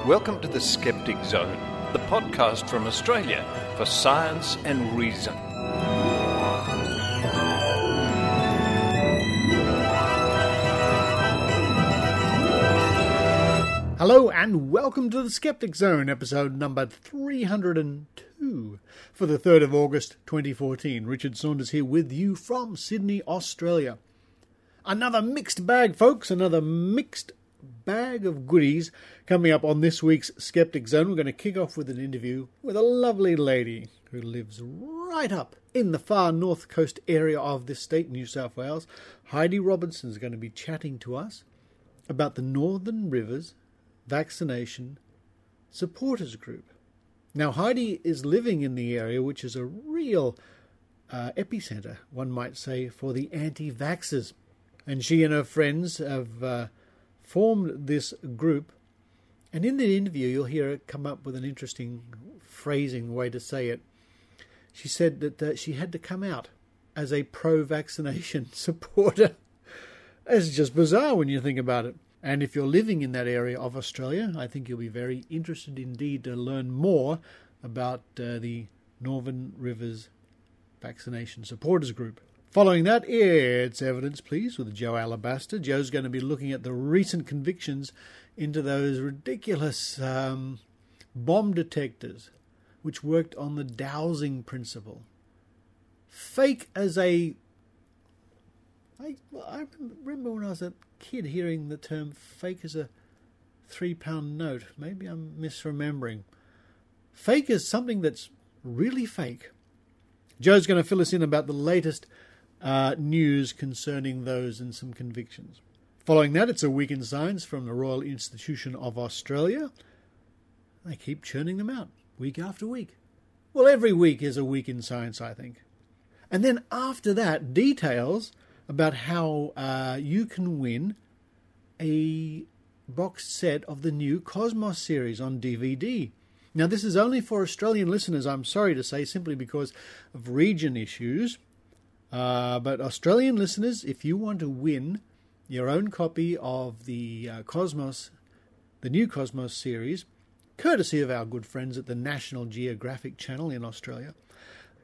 Welcome to the Skeptic Zone, the podcast from Australia for science and reason. Hello and welcome to the Skeptic Zone, episode number 302 for the 3rd of August 2014. Richard Saunders here with you from Sydney, Australia. Another mixed bag, folks, another mixed bag of goodies coming up on this week's Skeptic Zone. We're going to kick off with an interview with a lovely lady who lives right up in the far north coast area of this state, New South Wales. Heidi Robertson is going to be chatting to us about the Northern Rivers Vaccination Supporters group. Now, Heidi is living in the area, which is a real epicenter, one might say, for the anti-vaxxers. And she and her friends have formed this group. And in the interview, you'll hear her come up with an interesting phrasing way to say it. She said that she had to come out as a pro-vaccination supporter. It's just bizarre when you think about it. And if you're living in that area of Australia, I think you'll be very interested indeed to learn more about the Northern Rivers Vaccination Supporters group. Following that, it's Evidence, Please, with Jo Alabaster. Jo's going to be looking at the recent convictions into those ridiculous bomb detectors which worked on the dowsing principle. Fake as a... I remember when I was a kid hearing the term fake as a £3 note. Maybe I'm misremembering. Fake is something that's really fake. Jo's going to fill us in about the latest news concerning those and some convictions. Following that, it's a week in science from the Royal Institution of Australia. They keep churning them out week after week. Well, every week is a week in science, I think. And then after that, details about how you can win a boxed set of the new Cosmos series on DVD. Now, this is only for Australian listeners, I'm sorry to say, simply because of region issues. But Australian listeners, if you want to win your own copy of the Cosmos, the new Cosmos series, courtesy of our good friends at the National Geographic Channel in Australia,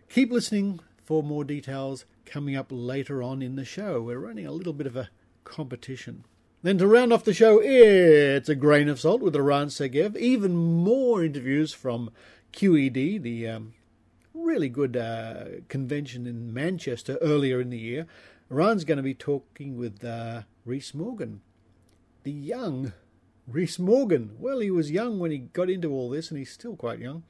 keep listening for more details coming up later on in the show. We're running a little bit of a competition. Then to round off the show, it's a grain of salt with Eran Segev. Even more interviews from QED, the really good convention in Manchester earlier in the year. Eran's going to be talking with Rhys Morgan, the young Rhys Morgan. Well, he was young when he got into all this, and he's still quite young.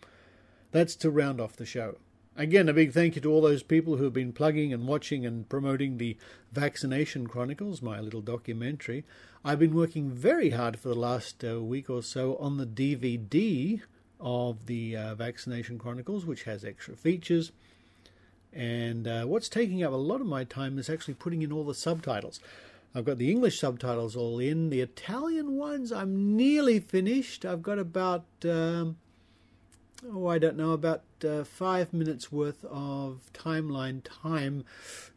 That's to round off the show. Again, a big thank you to all those people who have been plugging and watching and promoting the Vaccination Chronicles, my little documentary. I've been working very hard for the last week or so on the DVD of the Vaccination Chronicles, which has extra features. And what's taking up a lot of my time is actually putting in all the subtitles. I've got the English subtitles all in. The Italian ones, I'm nearly finished. I've got about... about 5 minutes worth of timeline time,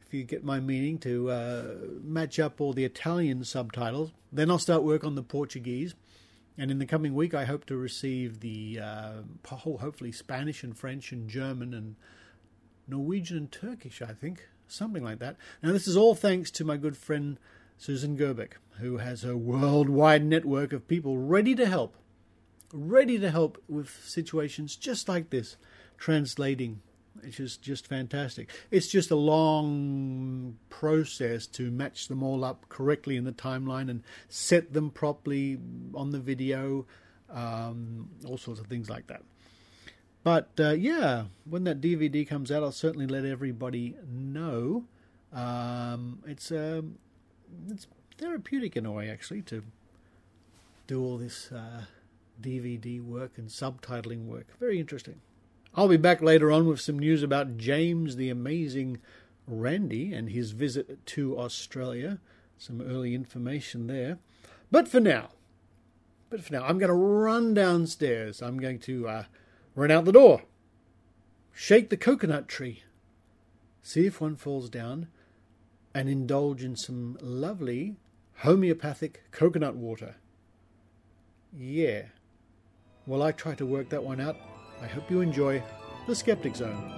if you get my meaning, to match up all the Italian subtitles. Then I'll start work on the Portuguese. And in the coming week, I hope to receive the hopefully Spanish and French and German and Norwegian and Turkish, I think. Something like that. Now, this is all thanks to my good friend Susan Gerbeck, who has a worldwide network of people ready to help with situations just like this, translating, which is just fantastic. It's just a long process to match them all up correctly in the timeline and set them properly on the video, all sorts of things like that. But when that DVD comes out, I'll certainly let everybody know. It's therapeutic in a way, actually, to do all this DVD work and subtitling work. Very interesting. I'll be back later on with some news about James the Amazing Randi and his visit to Australia. Some early information there. But for now, I'm going to run downstairs. I'm going to run out the door, shake the coconut tree, see if one falls down, and indulge in some lovely homeopathic coconut water. Yeah. while I try to work that one out. I hope you enjoy the Skeptic Zone.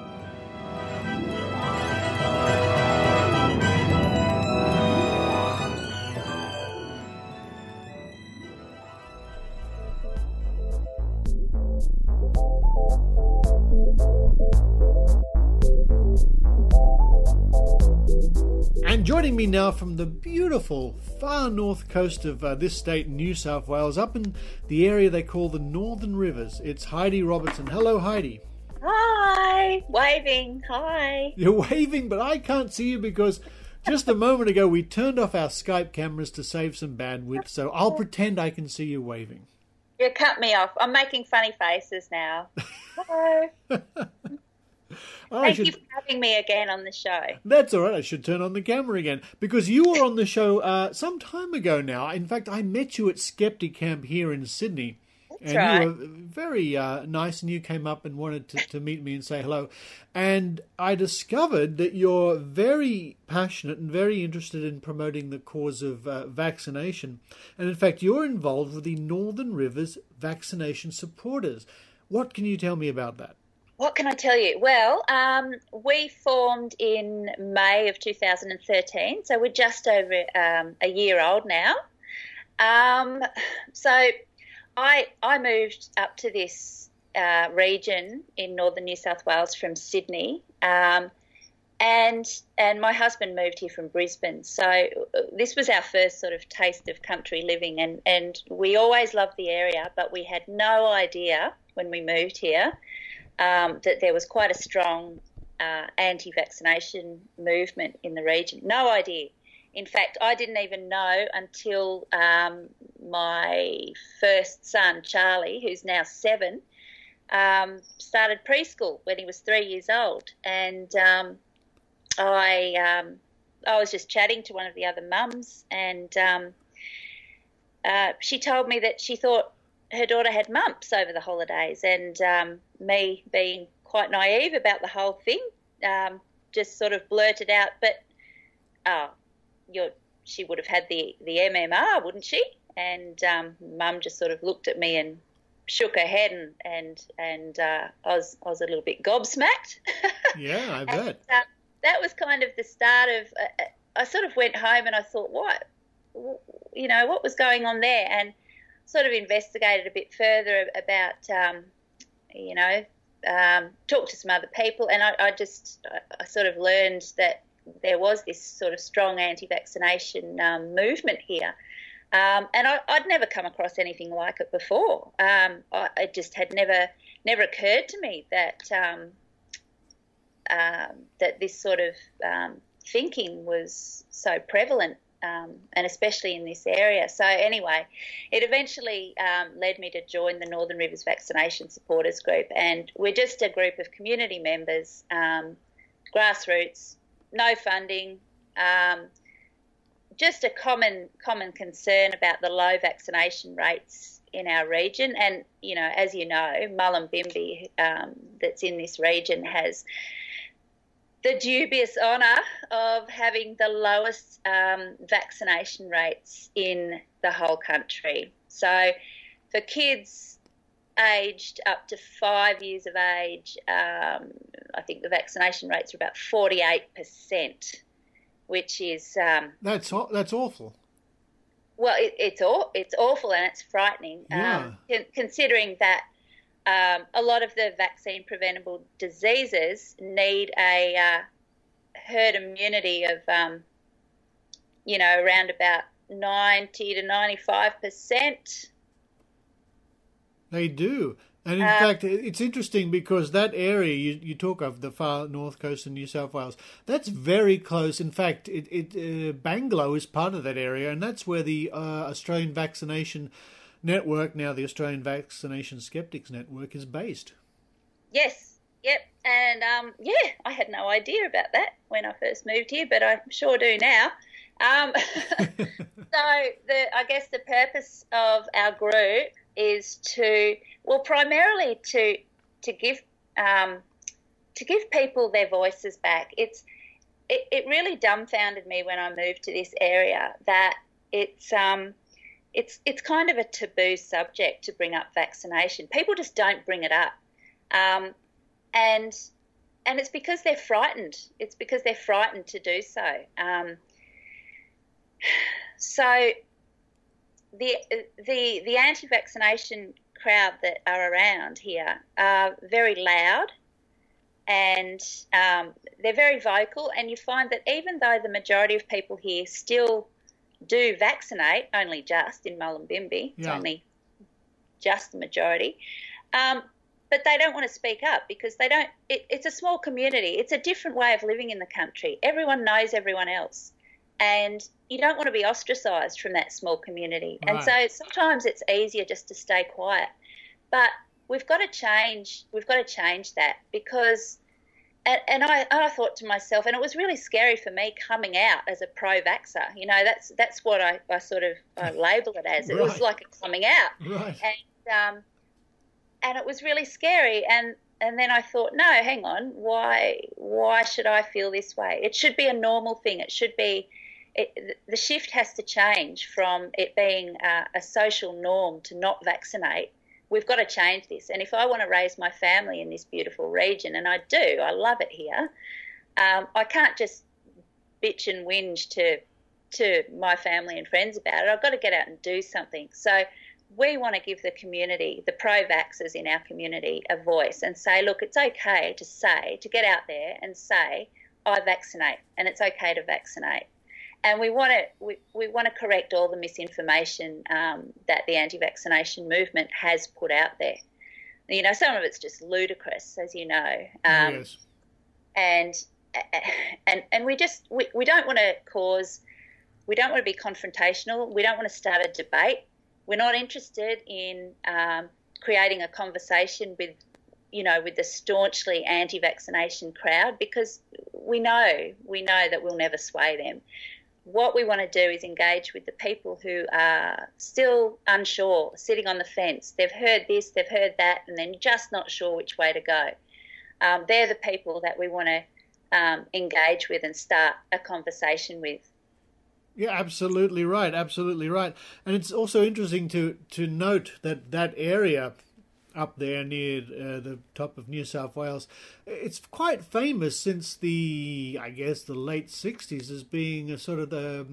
And joining me now from the beautiful far north coast of this state, New South Wales, up in the area they call the Northern Rivers, it's Heidi Robertson. Hello, Heidi. Hi. Waving. Hi. You're waving, but I can't see you because just a moment ago we turned off our Skype cameras to save some bandwidth, so I'll pretend I can see you waving. You cut me off. I'm making funny faces now. Hello. Thank you for having me again on the show. That's all right. I should turn on the camera again because you were on the show some time ago now. In fact, I met you at Skeptic Camp here in Sydney. That's right. You were very nice, and you came up and wanted to meet me and say hello. And I discovered that you're very passionate and very interested in promoting the cause of vaccination. And in fact, you're involved with the Northern Rivers Vaccination Supporters. What can you tell me about that? What can I tell you? Well, we formed in May of 2013, so we're just over a year old now. So I moved up to this region in northern New South Wales from Sydney, and my husband moved here from Brisbane. So this was our first sort of taste of country living, and we always loved the area, but we had no idea when we moved here that there was quite a strong anti-vaccination movement in the region. No idea. In fact, I didn't even know until my first son, Charlie, who's now 7, started preschool when he was 3 years old. And I was just chatting to one of the other mums, and she told me that she thought her daughter had mumps over the holidays, and me being quite naive about the whole thing, just sort of blurted out, but she would have had the MMR, wouldn't she? And Mum just sort of looked at me and shook her head, and I was a little bit gobsmacked. Yeah, I bet. And, that was kind of the start of. I sort of went home and I thought, what was going on there, and sort of investigated a bit further about, talked to some other people, and I sort of learned that there was this sort of strong anti-vaccination movement here, and I'd never come across anything like it before. It just had never occurred to me that that this sort of thinking was so prevalent. And especially in this area. So anyway, it eventually led me to join the Northern Rivers Vaccination Supporters group, and we're just a group of community members, grassroots, no funding, just a common concern about the low vaccination rates in our region. And, as you know, Mullumbimby, that's in this region, has the dubious honour of having the lowest vaccination rates in the whole country. So for kids aged up to 5 years of age, I think the vaccination rates are about 48%, which is... That's awful. Well, it's awful and it's frightening, yeah. Considering that a lot of the vaccine-preventable diseases need a herd immunity of, around about 90 to 95%. They do. And in fact, it's interesting because that area you talk of, the far north coast of New South Wales, that's very close. In fact, Bangalow is part of that area, and that's where the Australian Vaccination Network, now the Australian Vaccination Skeptics Network, is based. Yes, yep. And, I had no idea about that when I first moved here, but I sure do now. So I guess the purpose of our group is primarily to give people their voices back. It really dumbfounded me when I moved to this area that it's it's kind of a taboo subject to bring up vaccination. People just don't bring it up, and it's because they're frightened. It's because they're frightened to do so. So the anti-vaccination crowd that are around here are very loud, and they're very vocal. And you find that even though the majority of people here still do vaccinate, only just in Mullumbimby, it's only just the majority, but they don't want to speak up because they don't. It's a small community. It's a different way of living in the country. Everyone knows everyone else, and you don't want to be ostracised from that small community. Right. And so sometimes it's easier just to stay quiet. But we've got to change. We've got to change that because. And I thought to myself, and it was really scary for me coming out as a pro-vaxxer. You know, that's what I label it as. It was like a coming out. Right. And it was really scary. And then I thought, no, hang on, why should I feel this way? It should be a normal thing. It should be the shift has to change from it being a social norm to not vaccinate. We've got to change this. And if I want to raise my family in this beautiful region, and I do, I love it here, I can't just bitch and whinge to my family and friends about it. I've got to get out and do something. So we want to give the community, the pro-vaxxers in our community, a voice and say, look, it's okay to get out there and say, I vaccinate, and it's okay to vaccinate. And we want to correct all the misinformation that the anti-vaccination movement has put out there. You know, some of it's just ludicrous, as you know. Yes. And we don't want to be confrontational. We don't want to start a debate. We're not interested in creating a conversation with the staunchly anti-vaccination crowd because we know that we'll never sway them. What we want to do is engage with the people who are still unsure, sitting on the fence. They've heard this, they've heard that, and they're just not sure which way to go. They're the people that we want to engage with and start a conversation with. Yeah, absolutely right, absolutely right. And it's also interesting to note that area up there near the top of New South Wales, it's quite famous since the late 60s as being a sort of the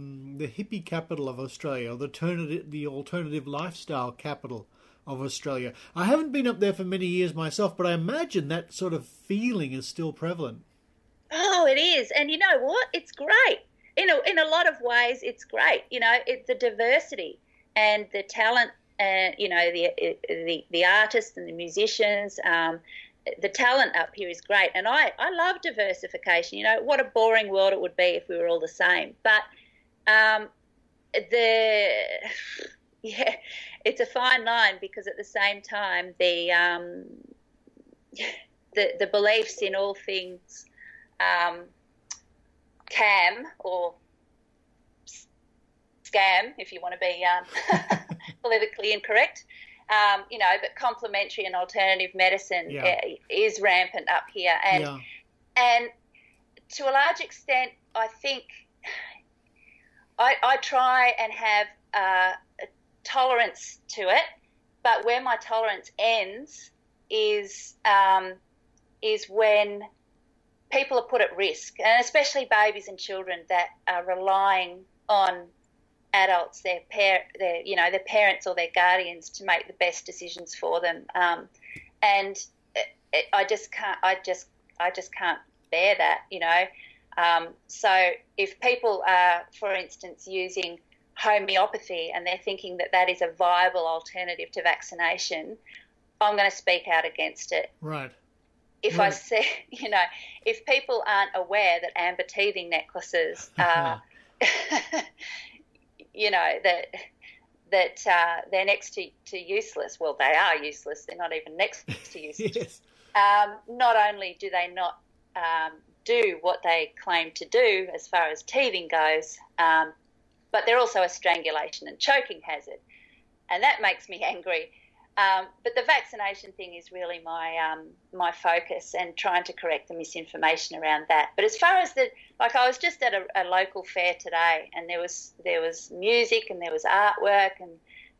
hippie capital of Australia, the alternative lifestyle capital of Australia. I haven't been up there for many years myself, but I imagine that sort of feeling is still prevalent. Oh, it is. And you know what? It's great. In a lot of ways, it's great. You know, the diversity and the talent, and the artists and the musicians, the talent up here is great, and I love diversification. You know, what a boring world it would be if we were all the same. But it's a fine line because at the same time the beliefs in all things cam or scam, if you want to be politically incorrect, but complementary and alternative medicine is rampant up here. And to a large extent, I think I try and have a tolerance to it, but where my tolerance ends is when people are put at risk, and especially babies and children that are relying on adults, their parents or their guardians to make the best decisions for them, and I just can't bear that, you know. So if people are, for instance, using homeopathy and they're thinking that is a viable alternative to vaccination, I'm going to speak out against it. Right. If I see, if people aren't aware that amber teething necklaces are that they're next to useless. Well, they are useless. They're not even next to useless. Yes. Not only do they not do what they claim to do as far as teething goes, but they're also a strangulation and choking hazard. And that makes me angry But the vaccination thing is really my focus, and trying to correct the misinformation around that. But as far as I was just at a local fair today, and there was music and there was artwork,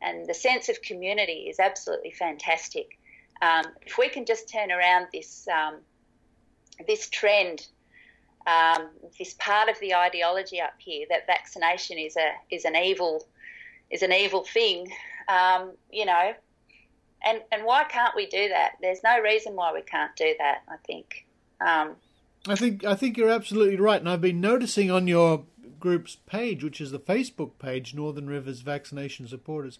and the sense of community is absolutely fantastic. If we can just turn around this trend, this part of the ideology up here that vaccination is an evil thing, And why can't we do that? There's no reason why we can't do that, I think. I think you're absolutely right. And I've been noticing on your group's page, which is the Facebook page, Northern Rivers Vaccination Supporters,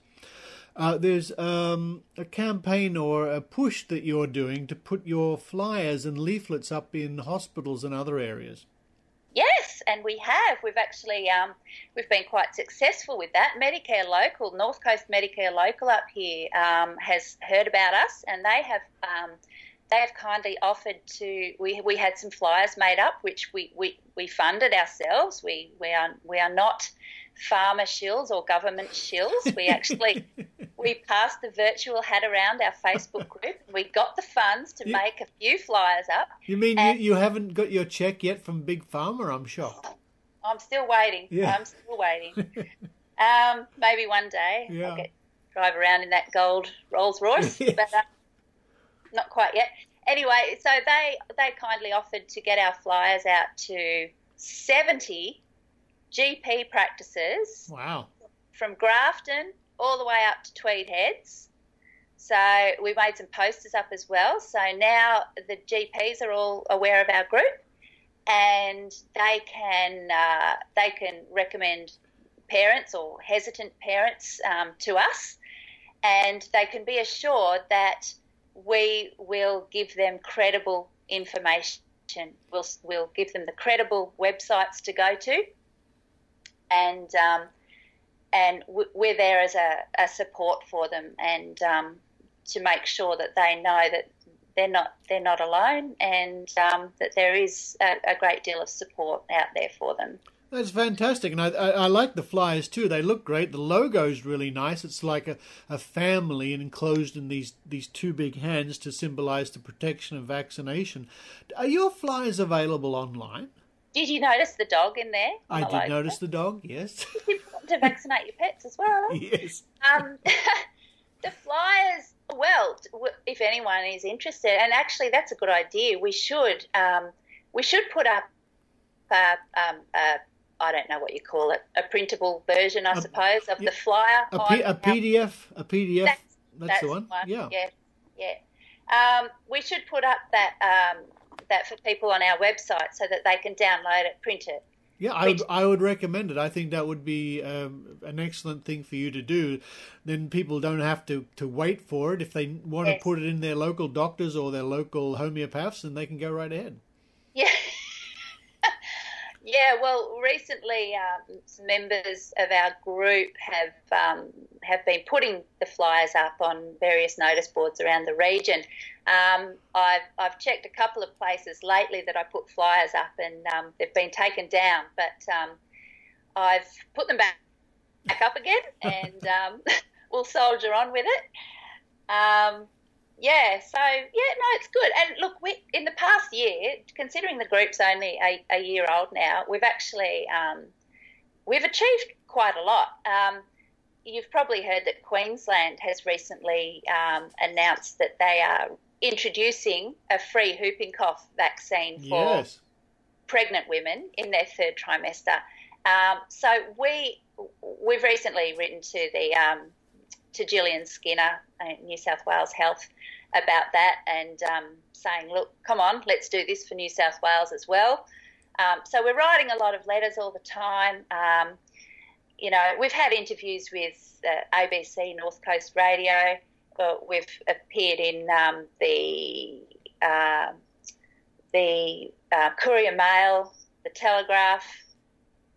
there's a campaign or a push that you're doing to put your flyers and leaflets up in hospitals and other areas. Yes, and we have. We've actually we've been quite successful with that. Medicare Local, North Coast Medicare Local up here has heard about us, and they have kindly offered to. We had some flyers made up, which we funded ourselves. We are not farmer shills or government shills. We passed the virtual hat around our Facebook group. We got the funds to make a few flyers up. You mean you haven't got your check yet from Big Pharma? I'm shocked. I'm still waiting. Yeah. I'm still waiting. Maybe one day I'll drive around in that gold Rolls Royce, Yes. but not quite yet. Anyway, so they kindly offered to get our flyers out to 70 GP practices. Wow. From Grafton all the way up to Tweed Heads. So we made some posters up as well. So now the GPs are all aware of our group, and they can recommend parents or hesitant parents to us, and they can be assured that we will give them credible information. We'll give them the credible websites to go to, and we're there as a support for them, and to make sure that they know that they're not alone, and that there is a great deal of support out there for them. That's fantastic, and I like the flyers too. They look great. The logo's really nice. It's like a family and enclosed in these two big hands to symbolise the protection of vaccination. Are your flyers available online? Did you notice the dog in there? I did notice the dog, yes. It's important to vaccinate your pets as well. Yes. The flyers, well, if anyone is interested, and actually that's a good idea, we should put up, I don't know what you call it, a printable version, I suppose, of the flyer. A PDF. That's the one. Yeah. We should put up that for people on our website so that they can download it, print it. Yeah, I would recommend it. I think that would be an excellent thing for you to do. Then people don't have to wait for it. If they want to put it in their local doctors or their local homeopaths, then they can go right ahead. Yeah. Yeah, well, recently some members of our group have been putting the flyers up on various notice boards around the region. I've checked a couple of places lately that I put flyers up, and they've been taken down, but I've put them back up again, and we'll soldier on with it. It's good. And look, in the past year, considering the group's only a year old now, we've actually we've achieved quite a lot. You've probably heard that Queensland has recently announced that they are introducing a free whooping cough vaccine for pregnant women in their third trimester. So we've recently written to Gillian Skinner, New South Wales Health, about that, and saying, look, come on, let's do this for New South Wales as well. So we're writing a lot of letters all the time. We've had interviews with ABC North Coast Radio. We've appeared in the Courier Mail, the Telegraph,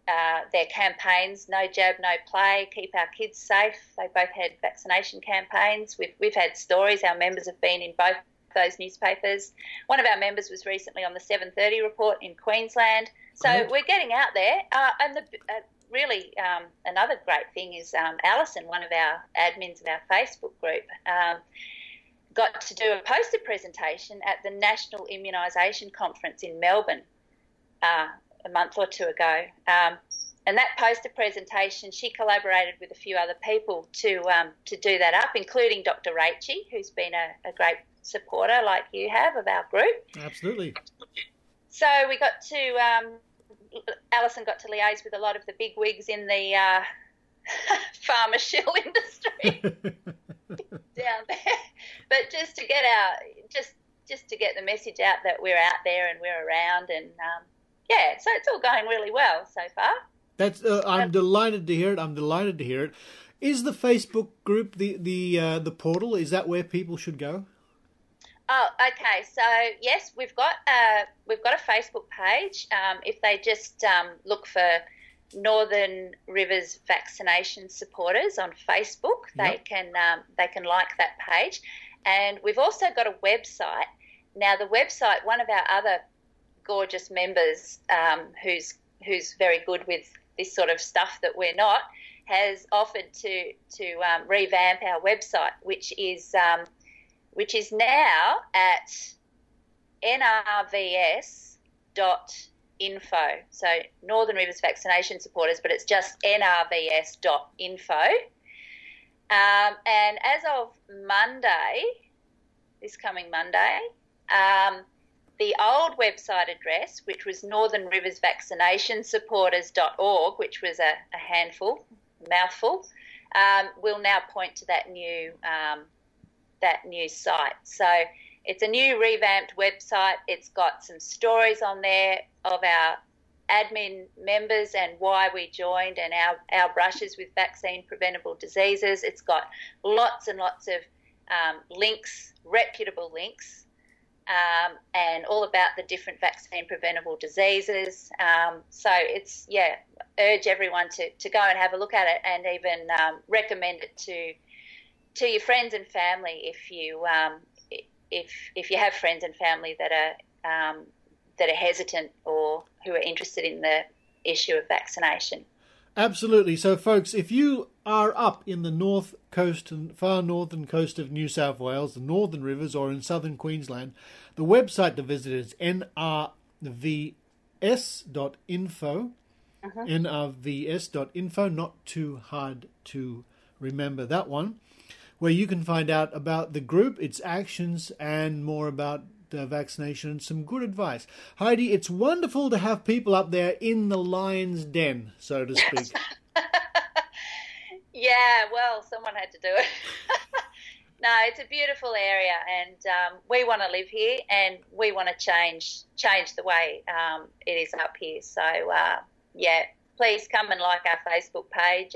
their campaigns, No Jab, No Play, Keep Our Kids Safe. They both had vaccination campaigns. We've had stories. Our members have been in both those newspapers. One of our members was recently on the 7:30 report in Queensland. So Great. we're getting out there. And really another great thing is Alison, one of our admins of our Facebook group, got to do a poster presentation at the National Immunisation Conference in Melbourne a month or two ago. And that poster presentation, she collaborated with a few other people to do that up, including Dr. Rachie, who's been a great supporter like you have of our group. Absolutely. So we got to, Alison got to liaise with a lot of the big wigs in the pharma shill industry down there. But just to get just to get the message out that we're out there and we're around, and so it's all going really well so far. That's I'm delighted to hear it. Is the Facebook group the portal? Is that where people should go? Oh, okay. So yes, we've got a Facebook page. If they just look for Northern Rivers Vaccination Supporters on Facebook, they can like that page. And we've also got a website. Now the website, one of our other gorgeous members, who's very good with this sort of stuff that we're not, has offered to revamp our website, which is now at nrvs.info. So Northern Rivers Vaccination Supporters, but it's just nrvs.info. And as of Monday, this coming Monday, the old website address, which was Northern Rivers Vaccination Supporters.org, which was a mouthful, will now point to that new site. So it's a new revamped website. It's got some stories on there of our admin members and why we joined and our brushes with vaccine preventable diseases. It's got lots and lots of links, reputable links, and all about the different vaccine preventable diseases. So it's, urge everyone to go and have a look at it, and even recommend it to your friends and family if you have friends and family that are hesitant or who are interested in the issue of vaccination. Absolutely. So, folks, if you are up in the north coast and far northern coast of New South Wales, the Northern Rivers, or in southern Queensland, the website to visit is nrvs.info. nrvs.info, not too hard to remember that one, where you can find out about the group, its actions, and more about vaccination and some good advice. Heidi, it's wonderful to have people up there in the lion's den, so to speak. Yeah, well, someone had to do it. No, it's a beautiful area, and we want to live here, and we want to change the way it is up here. So, please come and like our Facebook page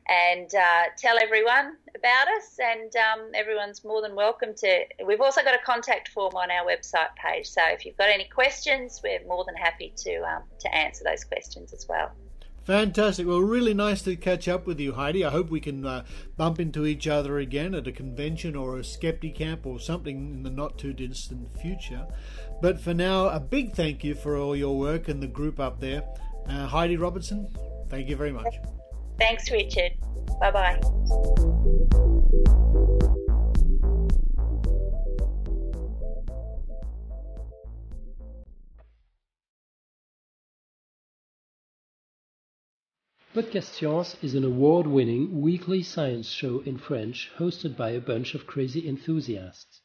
and tell everyone about us, and everyone's more than welcome to. We've also got a contact form on our website page, so if you've got any questions, we're more than happy to answer those questions as well. Fantastic. Well, really nice to catch up with you, Heidi. I hope we can bump into each other again at a convention or a Skeptic camp or something in the not too distant future. But for now, a big thank you for all your work and the group up there. Heidi Robertson, thank you very much. Thanks, Richard. Bye-bye. Podcast Science is an award-winning weekly science show in French hosted by a bunch of crazy enthusiasts.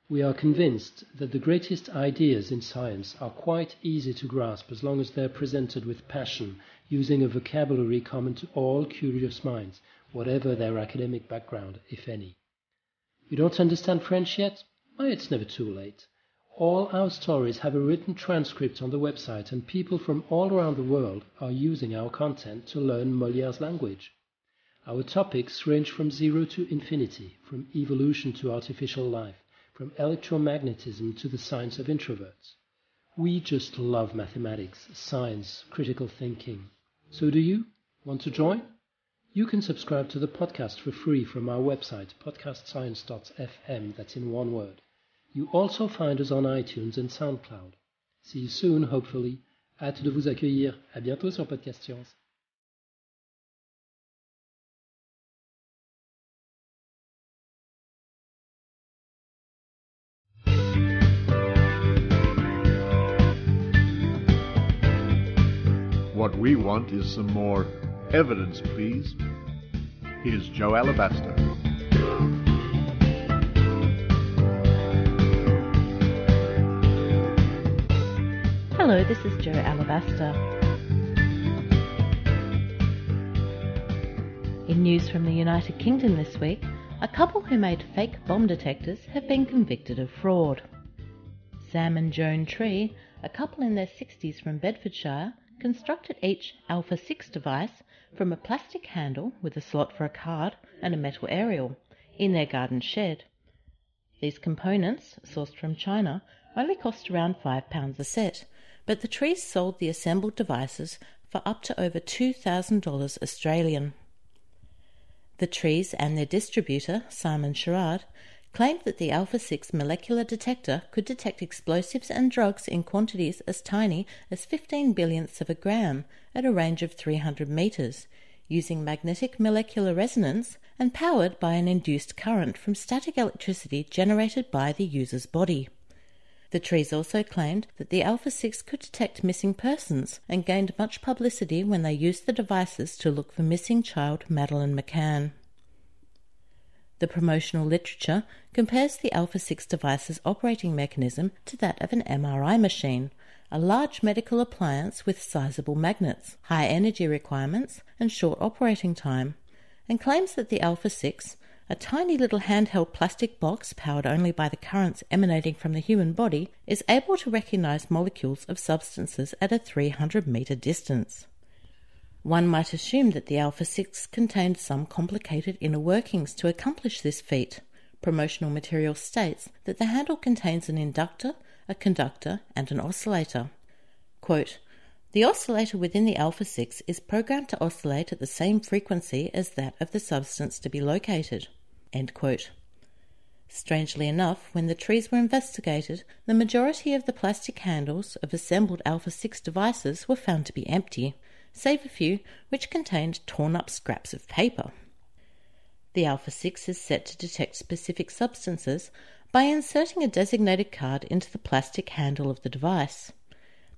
We are convinced that the greatest ideas in science are quite easy to grasp as long as they are presented with passion, using a vocabulary common to all curious minds, whatever their academic background, if any. You don't understand French yet? Why, it's never too late. All our stories have a written transcript on the website, and people from all around the world are using our content to learn Molière's language. Our topics range from 0 to infinity, from evolution to artificial life, from electromagnetism to the science of introverts. We just love mathematics, science, critical thinking. So do you? Want to join? You can subscribe to the podcast for free from our website, podcastscience.fm, that's in one word. You also find us on iTunes and SoundCloud. See you soon, hopefully, Hâte de vous accueillir. À bientôt sur Podcast Science. What we want is some more evidence, please. Here's Jo Alabaster. Hello, this is Jo Alabaster. In news from the United Kingdom this week, a couple who made fake bomb detectors have been convicted of fraud. Sam and Joan Tree, a couple in their 60s from Bedfordshire, constructed each Alpha 6 device from a plastic handle with a slot for a card and a metal aerial in their garden shed. These components, sourced from China, only cost around £5 a set, but the Trees sold the assembled devices for up to over $2,000 Australian. The Trees and their distributor, Simon Sherrard, claimed that the Alpha 6 molecular detector could detect explosives and drugs in quantities as tiny as 15 billionths of a gram at a range of 300 metres, using magnetic molecular resonance and powered by an induced current from static electricity generated by the user's body. The Trees also claimed that the Alpha 6 could detect missing persons and gained much publicity when they used the devices to look for missing child Madeleine McCann. The promotional literature compares the Alpha 6 device's operating mechanism to that of an MRI machine, a large medical appliance with sizable magnets, high energy requirements and short operating time, and claims that the Alpha 6, a tiny little handheld plastic box powered only by the currents emanating from the human body, is able to recognize molecules of substances at a 300-metre distance. One might assume that the Alpha 6 contained some complicated inner workings to accomplish this feat. Promotional material states that the handle contains an inductor, a conductor, and an oscillator. Quote, "The oscillator within the Alpha 6 is programmed to oscillate at the same frequency as that of the substance to be located." End quote. Strangely enough, when the Trees were investigated, the majority of the plastic handles of assembled Alpha 6 devices were found to be empty, save a few which contained torn-up scraps of paper. The Alpha 6 is set to detect specific substances by inserting a designated card into the plastic handle of the device.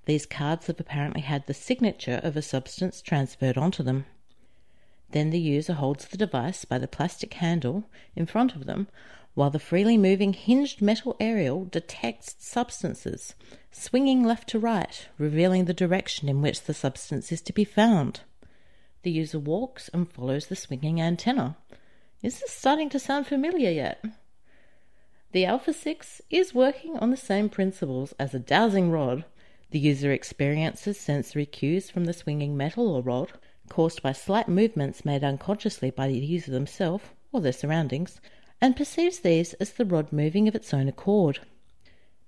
These cards have apparently had the signature of a substance transferred onto them. Then the user holds the device by the plastic handle in front of them, while the freely moving hinged metal aerial detects substances, swinging left to right, revealing the direction in which the substance is to be found. The user walks and follows the swinging antenna. Is this starting to sound familiar yet? The Alpha 6 is working on the same principles as a dowsing rod. The user experiences sensory cues from the swinging metal or rod, caused by slight movements made unconsciously by the user themselves or their surroundings, and perceives these as the rod moving of its own accord.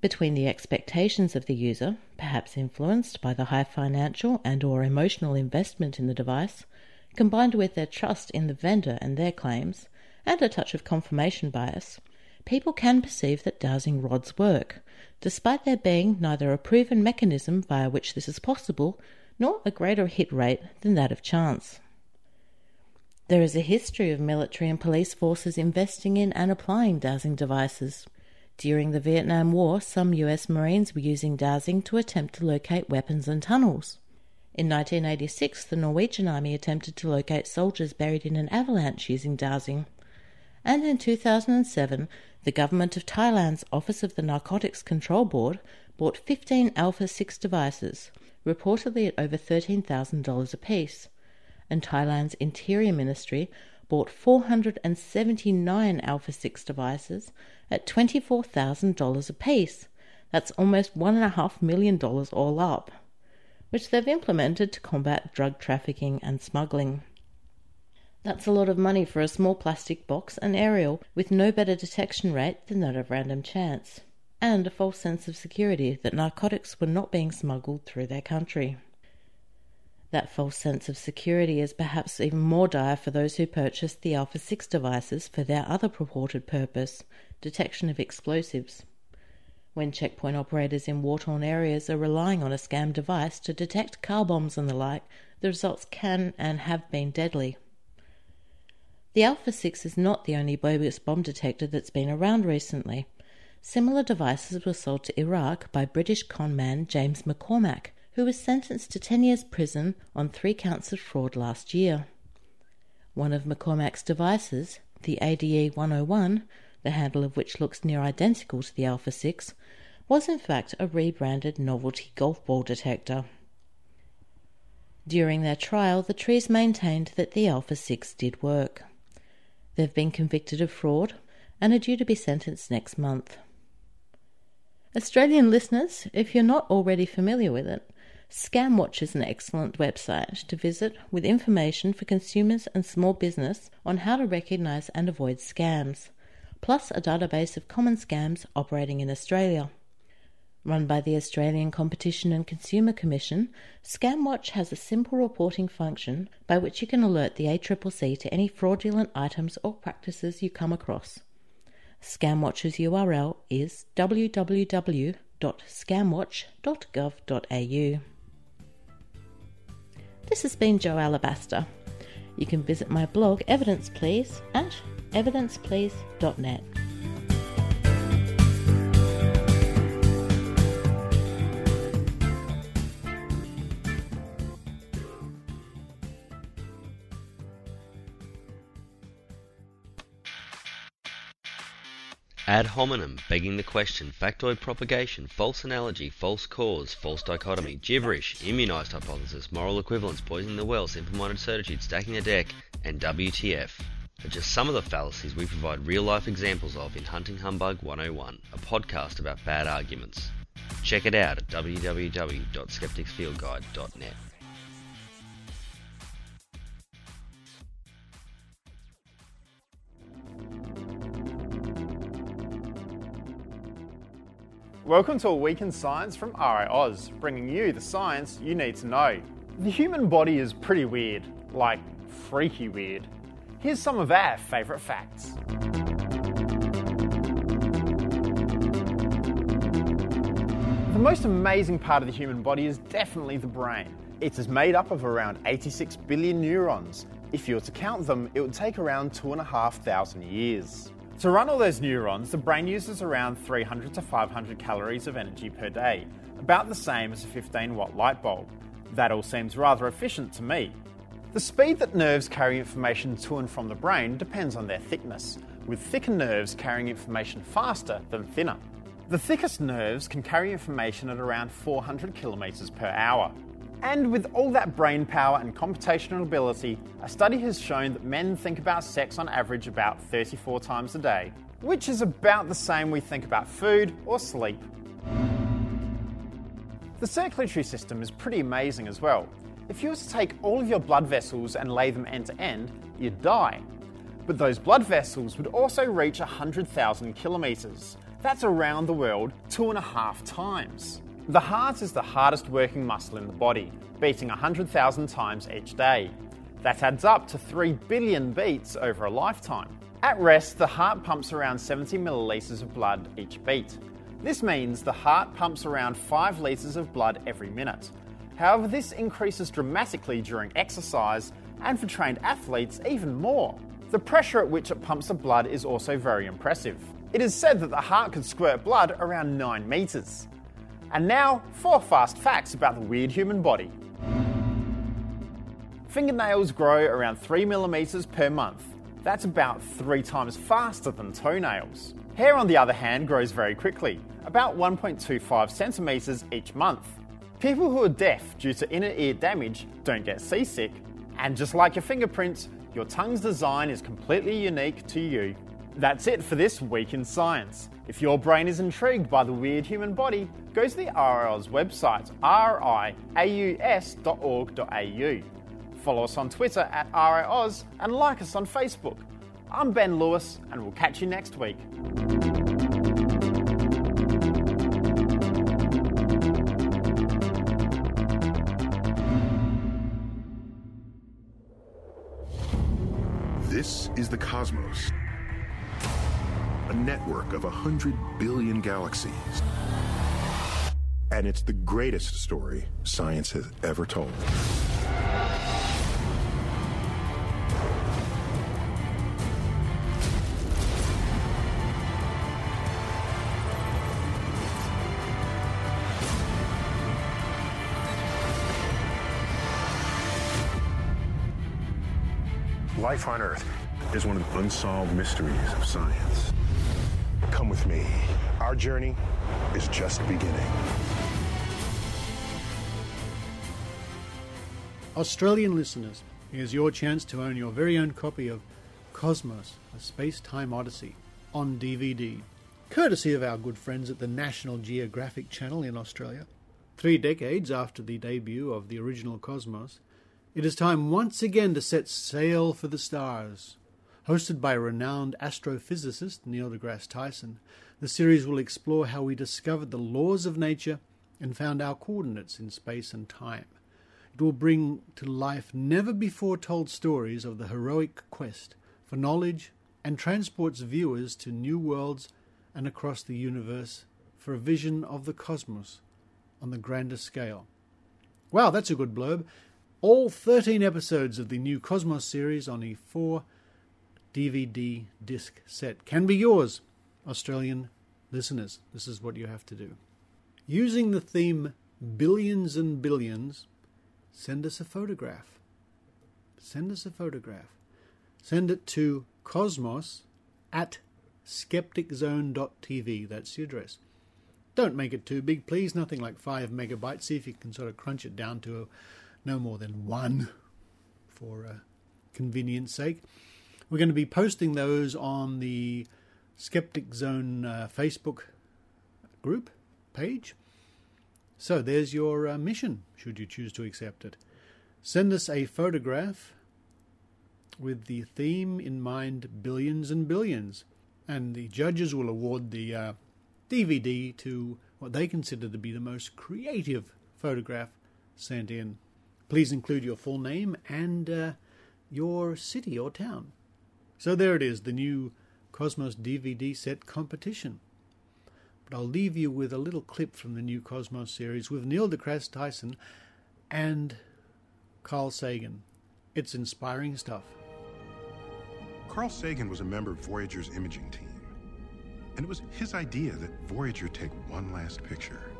Between the expectations of the user, perhaps influenced by the high financial and or emotional investment in the device, combined with their trust in the vendor and their claims, and a touch of confirmation bias, people can perceive that dowsing rods work, despite there being neither a proven mechanism via which this is possible, nor a greater hit rate than that of chance. There is a history of military and police forces investing in and applying dowsing devices. During the Vietnam War, some US Marines were using dowsing to attempt to locate weapons and tunnels. In 1986, the Norwegian Army attempted to locate soldiers buried in an avalanche using dowsing. And in 2007, the government of Thailand's Office of the Narcotics Control Board bought 15 Alpha 6 devices, reportedly at over $13,000 apiece, and Thailand's Interior Ministry bought 479 Alpha 6 devices at $24,000 apiece. That's almost $1.5 million all up, which they've implemented to combat drug trafficking and smuggling. That's a lot of money for a small plastic box and aerial with no better detection rate than that of random chance, and a false sense of security that narcotics were not being smuggled through their country. That false sense of security is perhaps even more dire for those who purchased the Alpha 6 devices for their other purported purpose, detection of explosives. When checkpoint operators in war-torn areas are relying on a scam device to detect car bombs and the like, the results can and have been deadly. The Alpha 6 is not the only bogus bomb detector that's been around recently. Similar devices were sold to Iraq by British conman James McCormack, who was sentenced to 10 years prison on 3 counts of fraud last year. One of McCormack's devices, the ADE 101, the handle of which looks near identical to the Alpha 6, was in fact a rebranded novelty golf ball detector. During their trial, the Trees maintained that the Alpha 6 did work. They've been convicted of fraud and are due to be sentenced next month. Australian listeners, if you're not already familiar with it, ScamWatch is an excellent website to visit with information for consumers and small business on how to recognise and avoid scams, plus a database of common scams operating in Australia. Run by the Australian Competition and Consumer Commission, ScamWatch has a simple reporting function by which you can alert the ACCC to any fraudulent items or practices you come across. ScamWatch's URL is www.scamwatch.gov.au. This has been Jo Alabaster. You can visit my blog Evidence Please at evidenceplease.net. Ad hominem, begging the question, factoid propagation, false analogy, false cause, false dichotomy, gibberish, immunised hypothesis, moral equivalence, poisoning the well, simple-minded certitude, stacking the deck, and WTF are just some of the fallacies we provide real-life examples of in Hunting Humbug 101, a podcast about bad arguments. Check it out at www.skepticsfieldguide.net. Welcome to A Week in Science from RiAus, bringing you the science you need to know. The human body is pretty weird, like freaky weird. Here's some of our favourite facts. The most amazing part of the human body is definitely the brain. It is made up of around 86 billion neurons. If you were to count them, it would take around 2,500 years. To run all those neurons, the brain uses around 300 to 500 calories of energy per day, about the same as a 15-watt light bulb. That all seems rather efficient to me. The speed that nerves carry information to and from the brain depends on their thickness, with thicker nerves carrying information faster than thinner. The thickest nerves can carry information at around 400 kilometers per hour. And with all that brain power and computational ability, a study has shown that men think about sex on average about 34 times a day, which is about the same we think about food or sleep. The circulatory system is pretty amazing as well. If you were to take all of your blood vessels and lay them end to end, you'd die. But those blood vessels would also reach 100,000 kilometres. That's around the world 2.5 times. The heart is the hardest working muscle in the body, beating 100,000 times each day. That adds up to 3 billion beats over a lifetime. At rest, the heart pumps around 70 millilitres of blood each beat. This means the heart pumps around 5 litres of blood every minute. However, this increases dramatically during exercise, and for trained athletes, even more. The pressure at which it pumps the blood is also very impressive. It is said that the heart could squirt blood around 9 metres. And now, 4 fast facts about the weird human body. Fingernails grow around 3 millimeters per month. That's about 3 times faster than toenails. Hair, on the other hand, grows very quickly, about 1.25 centimeters each month. People who are deaf due to inner ear damage don't get seasick. And just like your fingerprints, your tongue's design is completely unique to you. That's it for this week in science. If your brain is intrigued by the weird human body, go to the RiAus website, riaus.org.au. Follow us on Twitter at RiAus and like us on Facebook. I'm Ben Lewis, and we'll catch you next week. This is the cosmos. a network of 100 billion galaxies. And it's the greatest story science has ever told. Life on Earth is one of the unsolved mysteries of science. Come with me. Our journey is just beginning. Australian listeners, here's your chance to own your very own copy of Cosmos, A Space-Time Odyssey, on DVD, courtesy of our good friends at the National Geographic Channel in Australia. 3 decades after the debut of the original Cosmos, it is time once again to set sail for the stars. Hosted by renowned astrophysicist Neil deGrasse Tyson, the series will explore how we discovered the laws of nature and found our coordinates in space and time. It will bring to life never-before-told stories of the heroic quest for knowledge and transports viewers to new worlds and across the universe for a vision of the cosmos on the grandest scale. Wow, that's a good blurb. All 13 episodes of the new Cosmos series on a 4 DVD disc set can be yours, Australian listeners. This is what you have to do. Using the theme Billions and Billions, send us a photograph. Send us a photograph. Send it to cosmos@skepticzone.tv. That's the address. Don't make it too big, please. Nothing like 5 megabytes. See if you can sort of crunch it down to no more than 1 for convenience sake. We're going to be posting those on the Skeptic Zone Facebook group page. So there's your mission, should you choose to accept it. Send us a photograph with the theme in mind, Billions and Billions. And the judges will award the DVD to what they consider to be the most creative photograph sent in. Please include your full name and your city or town. So there it is, the new Cosmos DVD set competition. But I'll leave you with a little clip from the new Cosmos series with Neil deGrasse Tyson and Carl Sagan. It's inspiring stuff. Carl Sagan was a member of Voyager's imaging team. And it was his idea that Voyager take one last picture.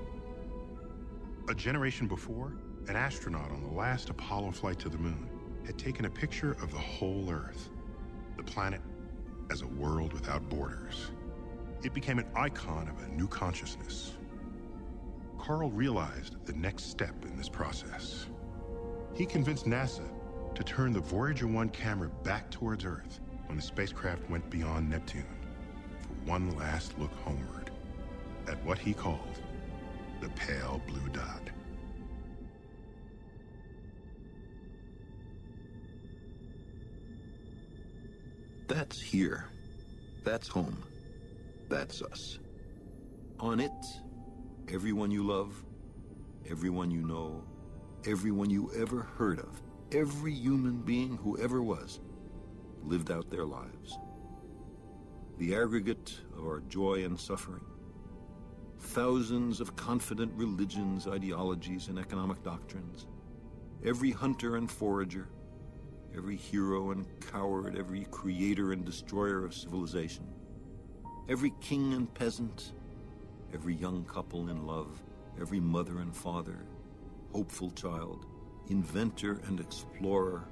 A generation before, an astronaut on the last Apollo flight to the moon had taken a picture of the whole Earth, the planet as a world without borders. It became an icon of a new consciousness. Carl realized the next step in this process. He convinced NASA to turn the Voyager 1 camera back towards Earth when the spacecraft went beyond Neptune for one last look homeward at what he called the pale blue dot. That's here. That's home. That's us. On it, everyone you love, everyone you know, everyone you ever heard of, every human being who ever was, lived out their lives. The aggregate of our joy and suffering. Thousands of confident religions, ideologies, and economic doctrines. Every hunter and forager, every hero and coward, every creator and destroyer of civilization, every king and peasant, every young couple in love, every mother and father, hopeful child, inventor and explorer,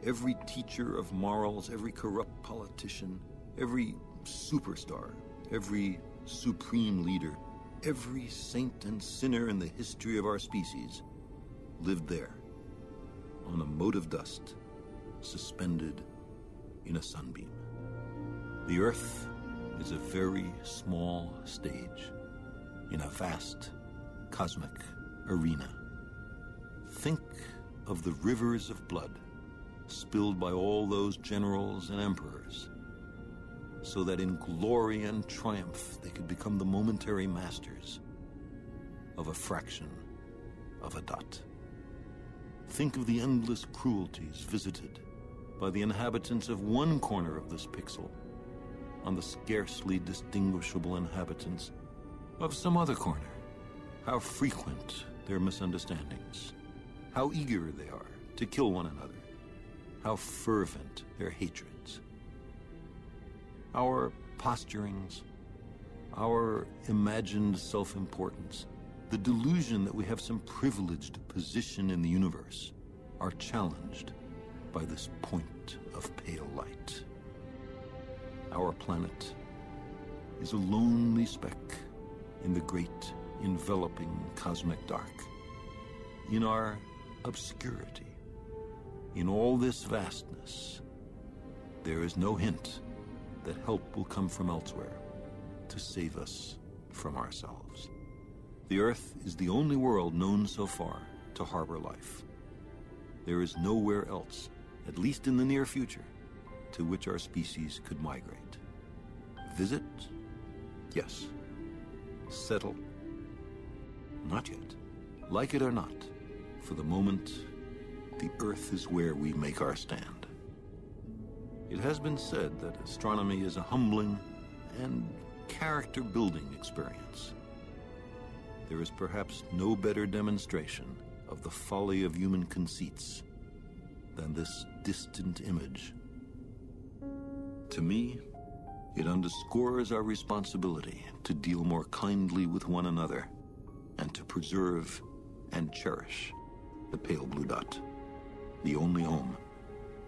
every teacher of morals, every corrupt politician, every superstar, every supreme leader, every saint and sinner in the history of our species lived there, on a mote of dust, suspended in a sunbeam. The Earth is a very small stage in a vast cosmic arena. Think of the rivers of blood spilled by all those generals and emperors, so that in glory and triumph they could become the momentary masters of a fraction of a dot. Think of the endless cruelties visited by the inhabitants of one corner of this pixel on the scarcely distinguishable inhabitants of some other corner. How frequent their misunderstandings. How eager they are to kill one another. How fervent their hatreds. Our posturings, our imagined self-importance, the delusion that we have some privileged position in the universe are challenged by this point of pale light. Our planet is a lonely speck in the great enveloping cosmic dark. In our obscurity, in all this vastness, there is no hint that help will come from elsewhere to save us from ourselves. The Earth is the only world known so far to harbor life. There is nowhere else, at least in the near future, to which our species could migrate. Visit? Yes. Settle? Not yet. Like it or not, for the moment, the Earth is where we make our stand. It has been said that astronomy is a humbling and character-building experience. There is perhaps no better demonstration of the folly of human conceits than this distant image. To me, it underscores our responsibility to deal more kindly with one another and to preserve and cherish the pale blue dot, the only home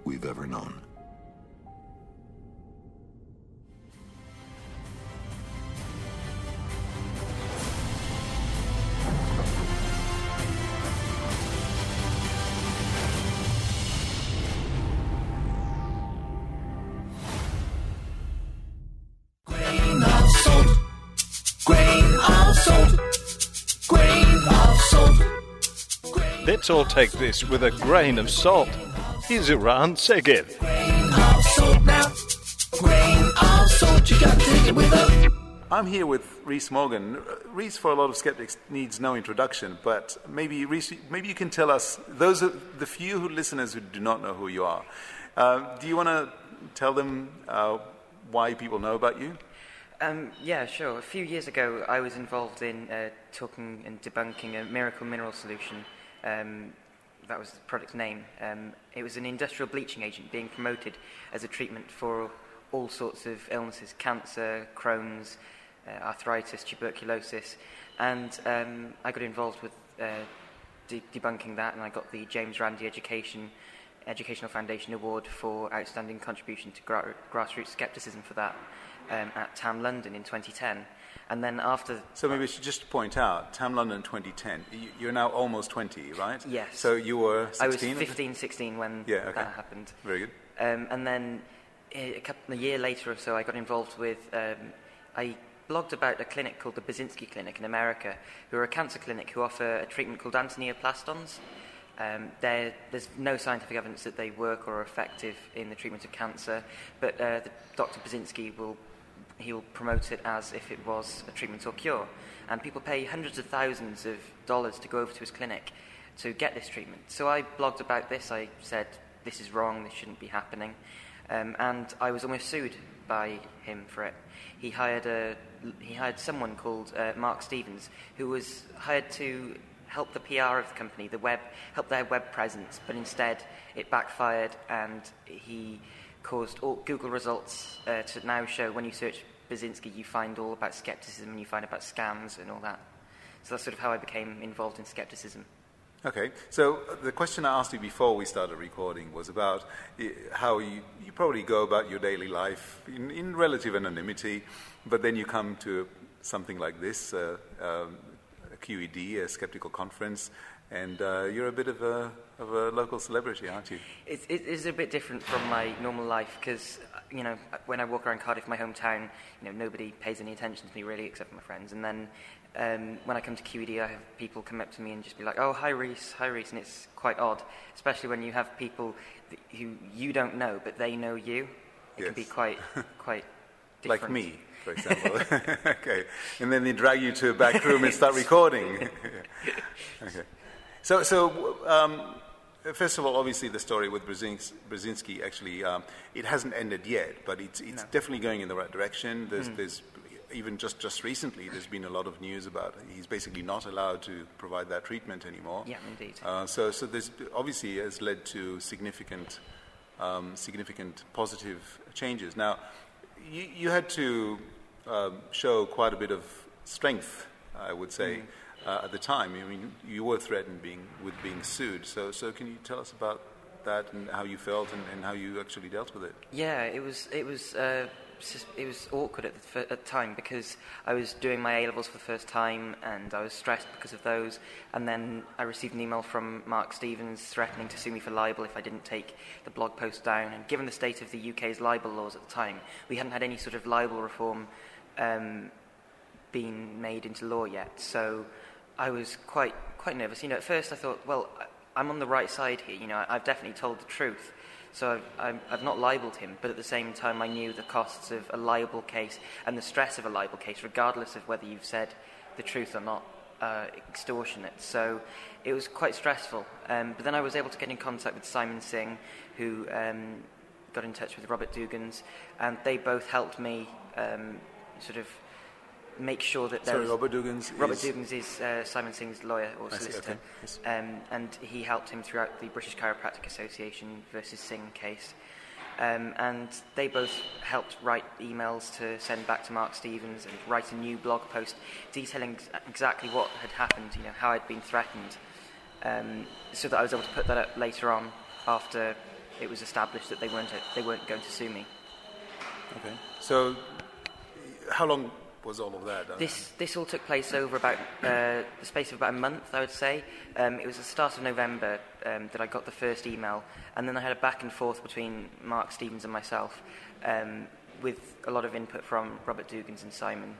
we've ever known. Let's all take this with a grain of salt. Here's Eran Segev. I'm here with Rhys Morgan. Rhys, for a lot of skeptics, needs no introduction, but maybe, Rhys, maybe you can tell us, those are the few listeners who do not know who you are. Do you want to tell them why people know about you? Yeah, sure. A few years ago, I was involved in talking and debunking a miracle mineral solution. That was the product's name. It was an industrial bleaching agent being promoted as a treatment for all sorts of illnesses, cancer, Crohn's, arthritis, tuberculosis. And I got involved with debunking that, and I got the James Randi Educational Foundation Award for Outstanding Contribution to Grassroots Skepticism for that at TAM London in 2010. And then after... So maybe we should just point out, TAM London 2010, you're now almost 20, right? Yes. So you were 16? I was 15, 16 when that happened. Very good. And then a year later or so, I got involved with... I blogged about a clinic called the Brzezinski Clinic in America, who are a cancer clinic who offer a treatment called antineoplastons. There's no scientific evidence that they work or are effective in the treatment of cancer, but Dr. Brzezinski will promote it as if it was a treatment or cure. And people pay hundreds of thousands of dollars to go over to his clinic to get this treatment. So I blogged about this. I said, this is wrong, this shouldn't be happening. And I was almost sued by him for it. He hired someone called Mark Stevens, who was hired to help the PR of the company, help their web presence, but instead it backfired, and he caused all Google results to now show when you search Brzezinski, you find all about skepticism and you find about scams and all that. So that's sort of how I became involved in skepticism. Okay, so the question I asked you before we started recording was about how you probably go about your daily life in relative anonymity, but then you come to something like this, a QED, a skeptical conference, and you're a bit of a local celebrity, aren't you? It is a bit different from my normal life because, when I walk around Cardiff, my hometown, nobody pays any attention to me really except for my friends. And then when I come to QED, I have people come up to me and just be like, "Oh, hi Rhys," and it's quite odd, especially when you have people who you don't know but they know you. It can be quite different. Like me, for example. Okay, and then they drag you to a back room and start recording. Okay. So First of all, obviously the story with Brzezinski actually, it hasn't ended yet, but it's definitely going in the right direction. There's even just recently, there's been a lot of news about he's basically not allowed to provide that treatment anymore. Yeah, indeed. So there's obviously has led to significant positive changes. Now, you had to show quite a bit of strength, I would say, at the time. I mean, you were threatened with being sued. So can you tell us about that and how you felt and how you actually dealt with it? Yeah, it was awkward at the time because I was doing my A-levels for the first time and I was stressed because of those, and then I received an email from Mark Stevens threatening to sue me for libel if I didn't take the blog post down, and given the state of the UK's libel laws at the time, we hadn't had any sort of libel reform being made into law yet, so I was quite nervous. At first I thought, well, I'm on the right side here, I've definitely told the truth. So I've not libelled him, but at the same time I knew the costs of a libel case and the stress of a libel case, regardless of whether you've said the truth or not, extortionate. So it was quite stressful. But then I was able to get in contact with Simon Singh, who got in touch with Robert Dugans, and they both helped me sort of make sure that there was... Robert Dugans is Simon Singh's lawyer or solicitor. Okay. Yes. And he helped him throughout the British Chiropractic Association versus Singh case. And they both helped write emails to send back to Mark Stevens and write a new blog post detailing exactly what had happened, how I'd been threatened, so that I was able to put that up later on after it was established that they weren't going to sue me. Okay. So how long was all of that? This all took place over about the space of about a month, I would say. It was the start of November that I got the first email, and then I had a back and forth between Mark Stevens and myself, with a lot of input from Robert Dugans and Simon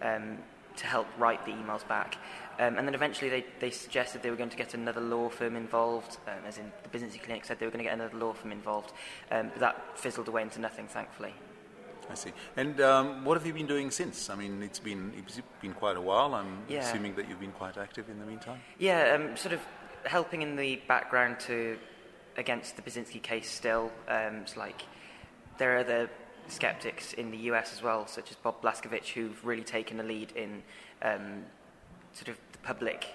to help write the emails back. And then eventually they suggested they were going to get another law firm involved, as in the Brzezinski Clinic said they were going to get another law firm involved, but that fizzled away into nothing, thankfully. I see. And what have you been doing since? I mean, it's been quite a while. I'm assuming that you've been quite active in the meantime. Yeah, sort of helping in the background against the Brzezinski case still. It's like there are other skeptics in the US as well, such as Bob Blazkowicz, who've really taken the lead in sort of the public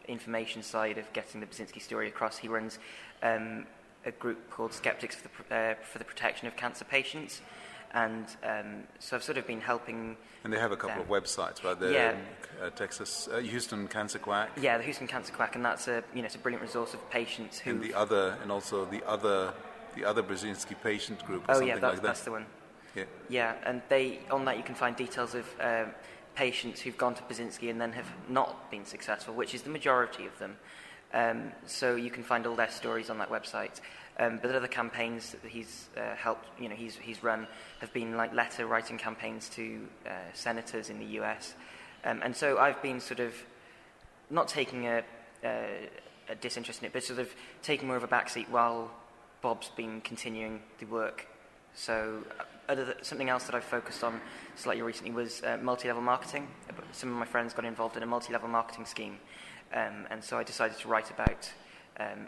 information side of getting the Brzezinski story across. He runs a group called Skeptics for the Protection of Cancer Patients. And so I've sort of been helping. And they have a couple of websites, right? Texas, Houston Cancer Quack. Yeah, the Houston Cancer Quack, and that's it's a brilliant resource of patients who. And the other Brzezinski patient group. Or something like that. That's the one. Yeah. Yeah, and on that you can find details of patients who've gone to Brzezinski and then have not been successful, which is the majority of them. So you can find all their stories on that website. But other campaigns that he's helped, he's run, have been like letter writing campaigns to senators in the US, and so I've been sort of not taking a disinterest in it, but sort of taking more of a backseat while Bob's been continuing the work. So something else that I've focused on slightly recently was multi-level marketing. Some of my friends got involved in a multi-level marketing scheme, and so I decided to write about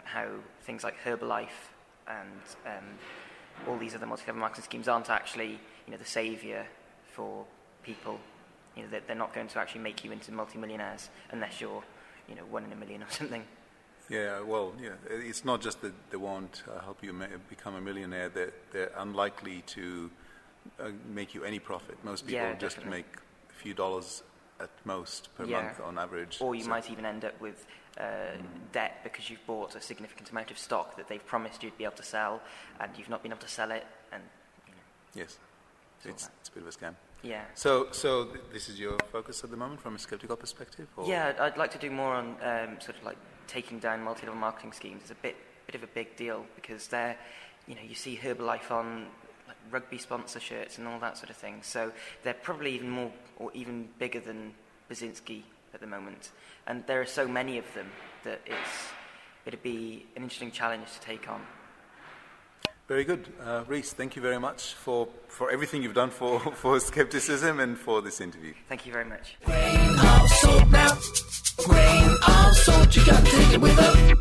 how things like Herbalife and all these other multi-level marketing schemes aren't actually, the saviour for people. They're not going to actually make you into multi-millionaires unless you're, 1 in a million or something. Yeah, well, it's not just that they won't help you become a millionaire. They're unlikely to make you any profit. Most people just make a few dollars at most per month on average. Or you might even end up with debt because you've bought a significant amount of stock that they've promised you'd be able to sell, and you've not been able to sell it. And yes, it's a bit of a scam. Yeah. So this is your focus at the moment from a skeptical perspective? Or? Yeah, I'd like to do more on sort of like taking down multi-level marketing schemes. It's a bit of a big deal because they're, you see Herbalife on like rugby sponsor shirts and all that sort of thing. So they're probably even more or even bigger than Brzezinski at the moment. And there are so many of them that it'd be an interesting challenge to take on. Very good. Rhys, thank you very much for everything you've done for skepticism and for this interview. Thank you very much. Grain of salt now. Grain of salt, you gotta take it with a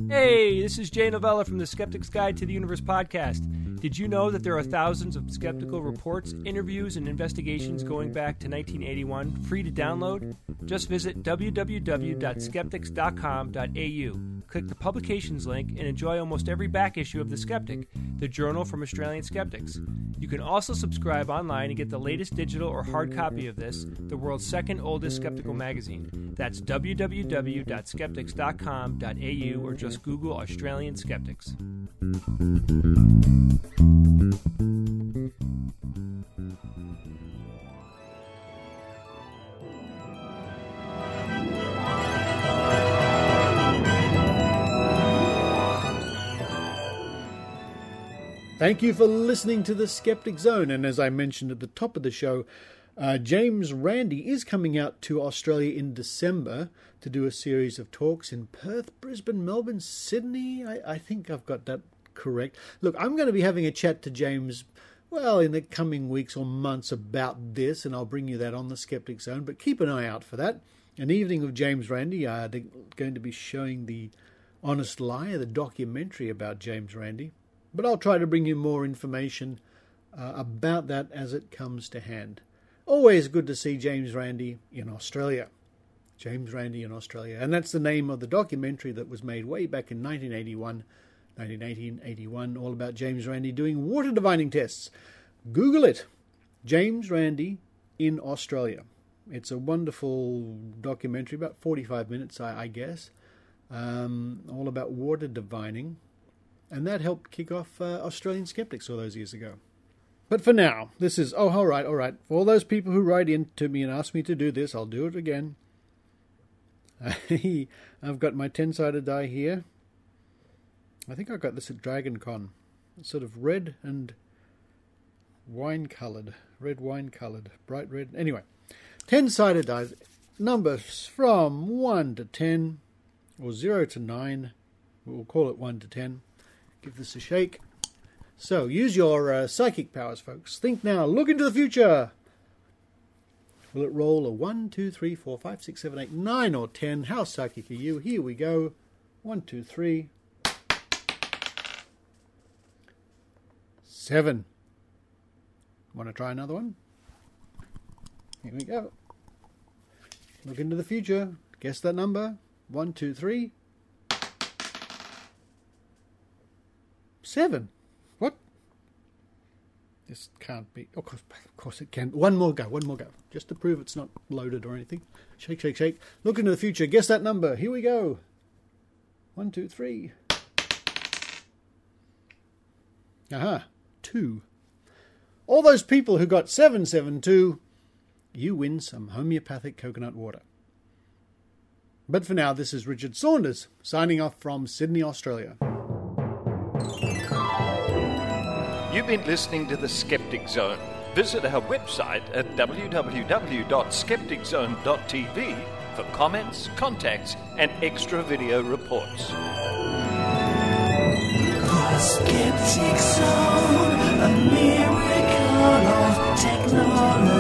Hey, this is Jay Novella from the Skeptic's Guide to the Universe podcast. Did you know that there are thousands of skeptical reports, interviews, and investigations going back to 1981, free to download? Just visit www.skeptics.com.au. Click the publications link and enjoy almost every back issue of The Skeptic, the journal from Australian skeptics. You can also subscribe online and get the latest digital or hard copy of this, the world's second oldest skeptical magazine. That's www.skeptics.com.au or just Google Australian Skeptics. Thank you for listening to the Skeptic Zone, and as I mentioned at the top of the show, James Randi is coming out to Australia in December to do a series of talks in Perth, Brisbane, Melbourne, Sydney. I think I've got that correct. Look, I'm going to be having a chat to James, well, in the coming weeks or months about this, and I'll bring you that on the Skeptic Zone, but keep an eye out for that. An evening of James Randi. They're going to be showing The Honest Liar, the documentary about James Randi. But I'll try to bring you more information about that as it comes to hand. Always good to see James Randi in Australia. James Randi in Australia. And that's the name of the documentary that was made way back in 1981, all about James Randi doing water divining tests. Google it. James Randi in Australia. It's a wonderful documentary, about 45 minutes, I guess, all about water divining. And that helped kick off Australian Skeptics all those years ago. But for now, this is, all right. For all those people who write in to me and ask me to do this, I'll do it again. I've got my 10-sided die here. I think I got this at Dragon Con. It's sort of red and wine-coloured. Bright red. Anyway, 10-sided dies. Numbers from 1 to 10, or 0 to 9. We'll call it 1 to 10. Give this a shake. So, use your psychic powers, folks. Think now. Look into the future. Will it roll a 1, 2, 3, 4, 5, 6, 7, 8, 9, or 10? How psychic are you? Here we go. 1, 2, 3. 7. Want to try another one? Here we go. Look into the future. Guess that number. 1, 2, 3. 7. What? This can't be. Of course it can. One more go. Just to prove it's not loaded or anything. Shake. Look into the future. Guess that number. Here we go. 1, 2, 3. Aha. 2. All those people who got 772, you win some homeopathic coconut water. But for now, this is Richard Saunders, signing off from Sydney, Australia. You've been listening to The Skeptic Zone. Visit our website at www.skepticzone.tv for comments, contacts, and extra video reports. The Skeptic Zone, a miracle of technology.